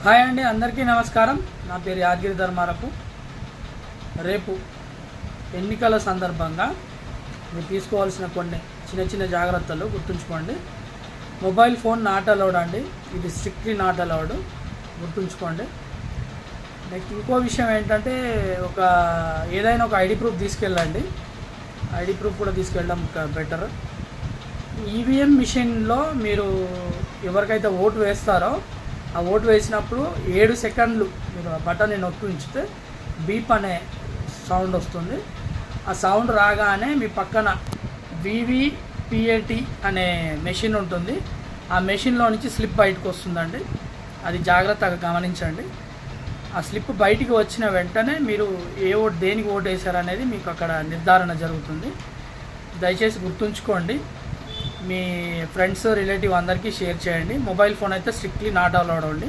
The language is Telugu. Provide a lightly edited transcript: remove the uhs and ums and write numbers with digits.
హాయ్ అండి, అందరికీ నమస్కారం. నా పేరు యాదగిరి ధర్మారపు. రేపు ఎన్నికల సందర్భంగా మీరు తీసుకోవాల్సిన కొన్ని చిన్న చిన్న జాగ్రత్తలు గుర్తుంచుకోండి. మొబైల్ ఫోన్ నాట్ అలౌడ్ అండి, ఇది స్ట్రిక్ట్లీ నాట్ అలౌడ్, గుర్తుంచుకోండి. నెక్స్ట్ ఇంకో విషయం ఏంటంటే, ఏదైనా ఒక ఐడి ప్రూఫ్ తీసుకెళ్ళండి. ఐడి ప్రూఫ్ కూడా తీసుకెళ్ళడం బెటర్. ఈవీఎం మిషన్లో మీరు ఎవరికైతే ఓటు వేస్తారో ఆ ఓటు వేసినప్పుడు 7 సెకండ్లు మీరు ఆ బటన్ని నొక్కి ఉంచితే బీప్ అనే సౌండ్ వస్తుంది. ఆ సౌండ్ రాగానే మీ పక్కన వివిపిఏటి అనే మెషిన్ ఉంటుంది. ఆ మెషిన్లో నుంచి స్లిప్ బయటకు వస్తుందండి. అది జాగ్రత్తగా గమనించండి. ఆ స్లిప్ బయటికి వచ్చిన వెంటనే మీరు దేనికి ఓటు వేశారనేది మీకు అక్కడ నిర్ధారణ జరుగుతుంది. దయచేసి గుర్తుంచుకోండి. మీ ఫ్రెండ్స్ రిలేటివ్ అందరికీ షేర్ చేయండి. మొబైల్ ఫోన్ అయితే స్ట్రిక్ట్లీ నాట్ అలౌడ్ అండి.